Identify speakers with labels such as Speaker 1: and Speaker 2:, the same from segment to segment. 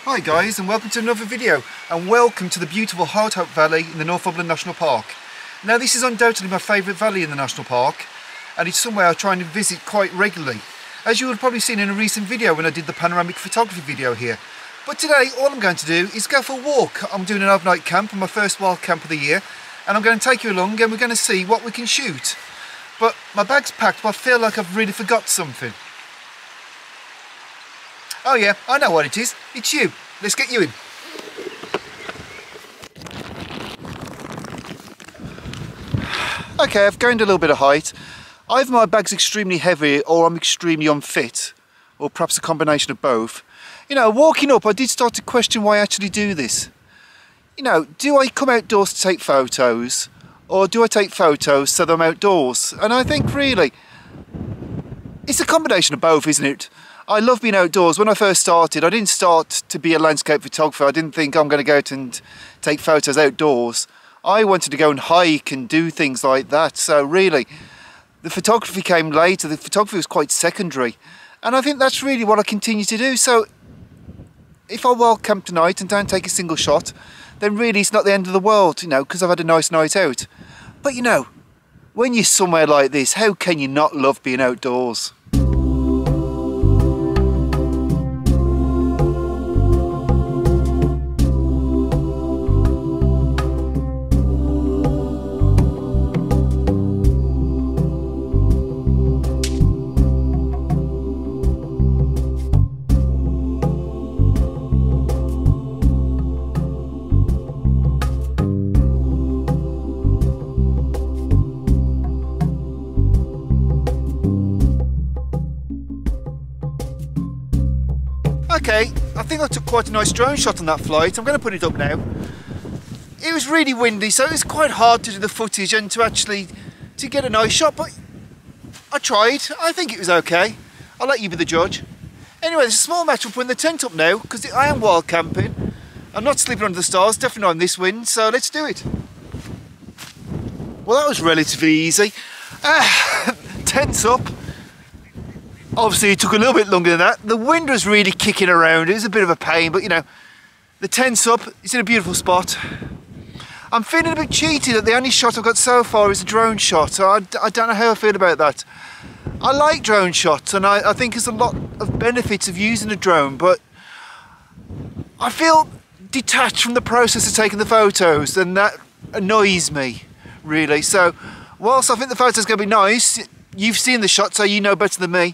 Speaker 1: Hi guys, and welcome to another video, and welcome to the beautiful Hard Hope Valley in the Northumberland National Park. Now this is undoubtedly my favourite valley in the National Park, and it's somewhere I try and visit quite regularly, as you would have probably seen in a recent video when I did the panoramic photography video here. But today all I'm going to do is go for a walk. I'm doing an overnight camp on my first wild camp of the year, and I'm going to take you along and we're going to see what we can shoot. But my bag's packed, but I feel like I've really forgot something. Oh yeah, I know what it is. It's you. Let's get you in. Okay, I've gained a little bit of height. Either my bag's extremely heavy or I'm extremely unfit, or perhaps a combination of both. You know, walking up, I did start to question why I actually do this. You know, do I come outdoors to take photos, or do I take photos so that I'm outdoors? And I think really, it's a combination of both, isn't it? I love being outdoors. When I first started, I didn't start to be a landscape photographer. I didn't think I'm going to go out and take photos outdoors. I wanted to go and hike and do things like that. So really, the photography came later. The photography was quite secondary. And I think that's really what I continue to do. So if I wild camp tonight and don't take a single shot, then really it's not the end of the world, you know, because I've had a nice night out. But you know, when you're somewhere like this, how can you not love being outdoors? Okay, I think I took quite a nice drone shot on that flight. I'm going to put it up now. It was really windy, so it was quite hard to do the footage and to get a nice shot, but I tried. I think it was okay. I'll let you be the judge. Anyway, there's a small matter of putting the tent up now, because I am wild camping. I'm not sleeping under the stars, definitely not in this wind, so let's do it. Well, that was relatively easy. Tent's up. Obviously it took a little bit longer than that. The wind was really kicking around. It was a bit of a pain, but you know, the tent's up. It's in a beautiful spot. I'm feeling a bit cheated that the only shot I've got so far is a drone shot. So I don't know how I feel about that. I like drone shots, and I think there's a lot of benefits of using a drone, but I feel detached from the process of taking the photos, and that annoys me, really. So whilst I think the photo's going to be nice, you've seen the shot, so you know better than me.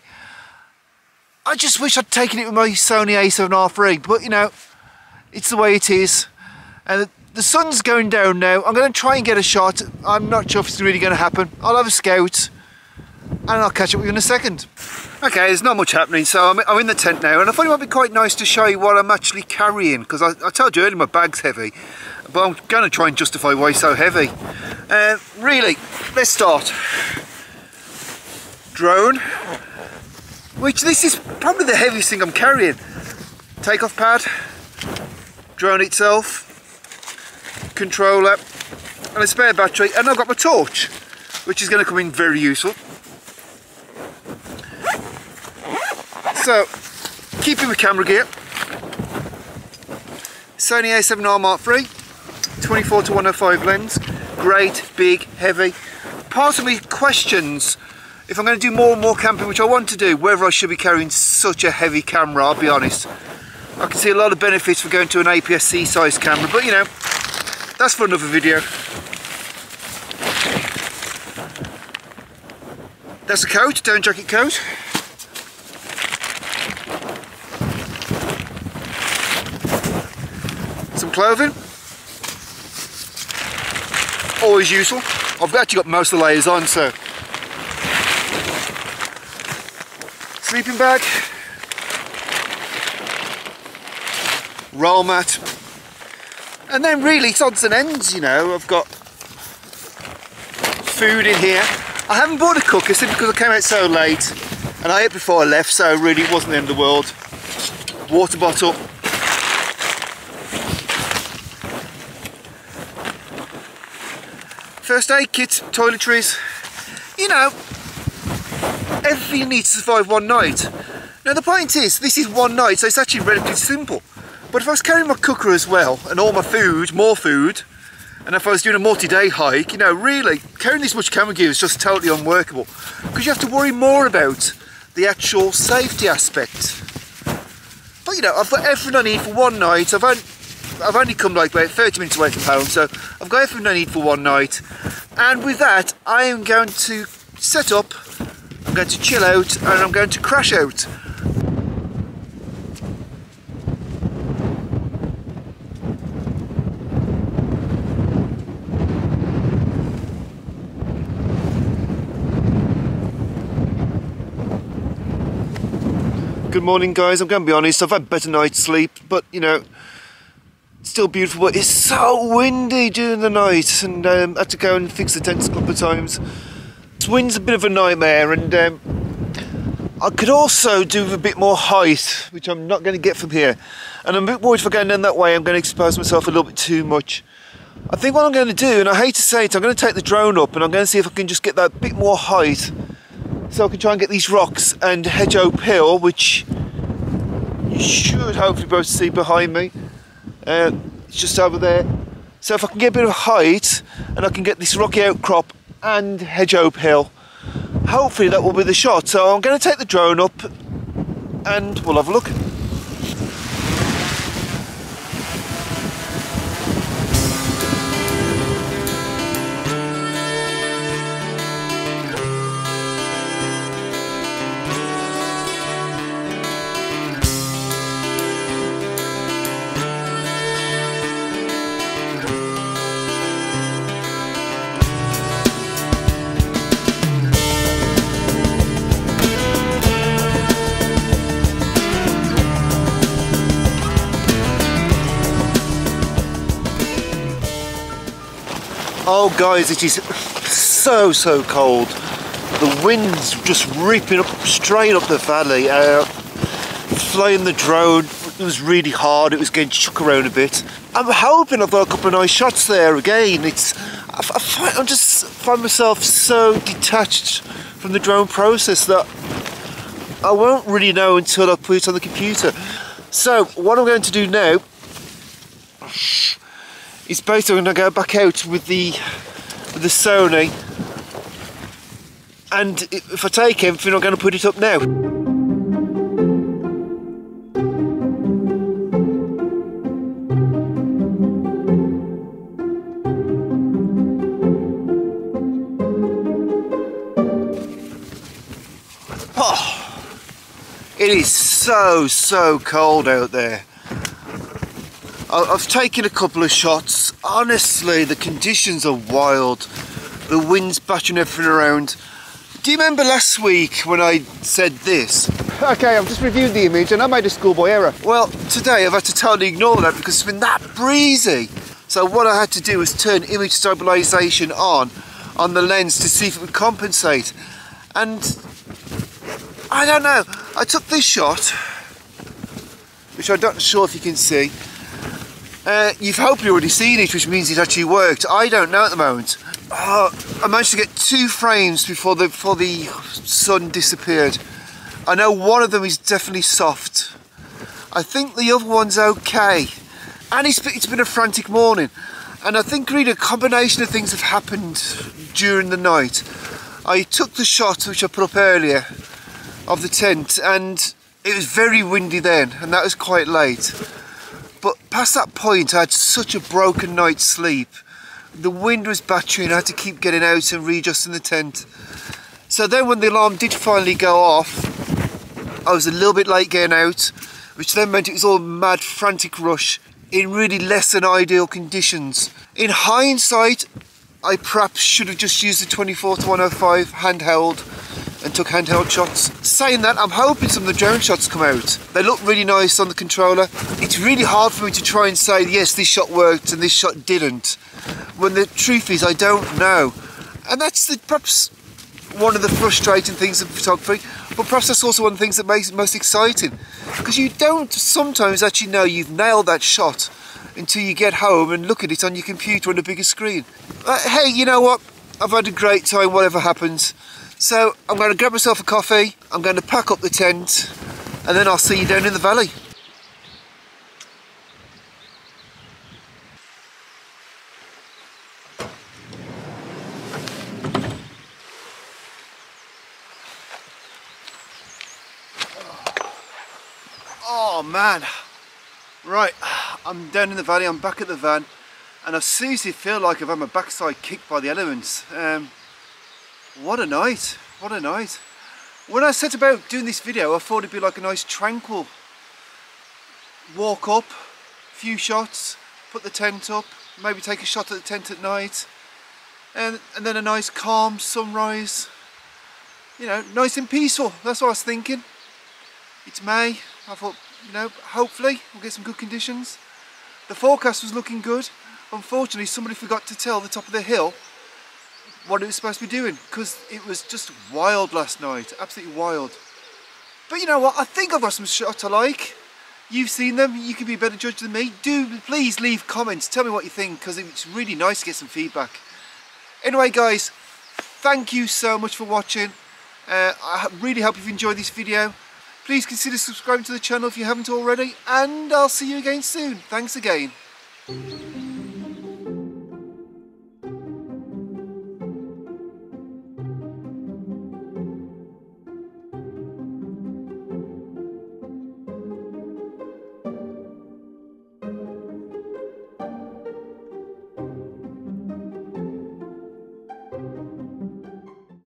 Speaker 1: I just wish I'd taken it with my Sony A7R III, but you know, it's the way it is. And the sun's going down now. I'm going to try and get a shot. I'm not sure if it's really going to happen. I'll have a scout and I'll catch up with you in a second. Okay, there's not much happening, so I'm in the tent now, and I thought it might be quite nice to show you what I'm actually carrying, because I told you earlier my bag's heavy, but I'm going to try and justify why it's so heavy. Really, let's start. Drone, which this is probably the heaviest thing I'm carrying. Takeoff pad, drone itself, controller, and a spare battery, and I've got my torch, which is going to come in very useful. So, keeping my camera gear, Sony A7R Mark III, 24-105 lens, great, big, heavy. Part of me questions if I'm going to do more and more camping, which I want to do, whether I should be carrying such a heavy camera. I'll be honest. I can see a lot of benefits for going to an APS-C size camera, but you know, that's for another video. That's a coat, down jacket coat. Some clothing. Always useful. I've actually got most of the layers on, so. Sleeping bag, roll mat, and then really it's odds and ends, you know. I've got food in here. I haven't bought a cooker simply because I came out so late and I ate before I left, so really it wasn't the end of the world. Water bottle. First aid kit, toiletries. You know, everything needs to survive one night. Now the point is, this is one night, so it's actually relatively simple. But if I was carrying my cooker as well, and all my food, more food, and if I was doing a multi-day hike, you know, really, carrying this much camera gear is just totally unworkable. Because you have to worry more about the actual safety aspect. But you know, I've got everything I need for one night. I've only come like about 30 minutes away from home, so I've got everything I need for one night. And with that, I am going to set up, I'm going to chill out, and I'm going to crash out. Good morning guys, I'm going to be honest, I've had a better night's sleep, but you know, it's still beautiful, but it's so windy during the night, and I had to go and fix the tents a couple of times. This wind's a bit of a nightmare, and I could also do with a bit more height, which I'm not going to get from here. And I'm a bit worried if I go down that way, I'm going to expose myself a little bit too much. I think what I'm going to do, and I hate to say it, I'm going to take the drone up and I'm going to see if I can just get that bit more height, so I can try and get these rocks and Hedgehope Hill, which you should hopefully be able to see behind me. It's just over there. So if I can get a bit of height and I can get this rocky outcrop and Hedgehope Hill, hopefully that will be the shot. So I'm going to take the drone up and we'll have a look. Oh guys, it is so cold. The wind's just ripping up straight up the valley. Flying the drone, it was really hard, it was getting shook around a bit. I'm hoping I've got a couple of nice shots there again. I just find myself so detached from the drone process that I won't really know until I put it on the computer. So what I'm going to do now is basically I'm going to go back out with the Sony, and if I take everything I'm going to put it up now. Oh, it is so cold out there. I've taken a couple of shots. Honestly, the conditions are wild. The wind's bashing everything around. Do you remember last week when I said this? Okay, I've just reviewed the image and I made a schoolboy error. Well, today I've had to totally ignore that because it's been that breezy. So what I had to do was turn image stabilisation on the lens to see if it would compensate. And I don't know, I took this shot, which I'm not sure if you can see. You've hopefully already seen it, which means it actually worked. I don't know at the moment. I managed to get 2 frames before the sun disappeared. I know one of them is definitely soft. I think the other one's okay. And it's been a frantic morning. And I think really a combination of things have happened during the night. I took the shot, which I put up earlier, of the tent, and it was very windy then, and that was quite late. But past that point I had such a broken night's sleep. The wind was battering, I had to keep getting out and readjusting the tent. So then when the alarm did finally go off, I was a little bit late getting out, which then meant it was all mad frantic rush in really less than ideal conditions. In hindsight, I perhaps should have just used the 24-105 handheld and took handheld shots. Saying that, I'm hoping some of the drone shots come out. They look really nice on the controller. It's really hard for me to try and say, yes, this shot worked and this shot didn't, when the truth is I don't know. And that's perhaps one of the frustrating things of photography, but perhaps that's also one of the things that makes it most exciting, because you don't sometimes actually know you've nailed that shot until you get home and look at it on your computer on a bigger screen. Hey, you know what? I've had a great time, whatever happens. So I'm going to grab myself a coffee, I'm going to pack up the tent, and then I'll see you down in the valley. Oh man. Right, I'm down in the valley, I'm back at the van, and I seriously feel like I've had my backside kicked by the elements. What a night, what a night. When I set about doing this video, I thought it'd be like a nice tranquil walk up, few shots, put the tent up, maybe take a shot at the tent at night, and then a nice calm sunrise. You know, nice and peaceful. That's what I was thinking. It's May. I thought, you know, hopefully we'll get some good conditions. The forecast was looking good. Unfortunately, somebody forgot to tell the top of the hill what it was supposed to be doing, because it was just wild last night. Absolutely wild. But you know what? I think I've got some shots I like. You've seen them. You can be a better judge than me. Do please leave comments. Tell me what you think, because it's really nice to get some feedback. Anyway, guys, thank you so much for watching. I really hope you've enjoyed this video. Please consider subscribing to the channel if you haven't already, and I'll see you again soon. Thanks again.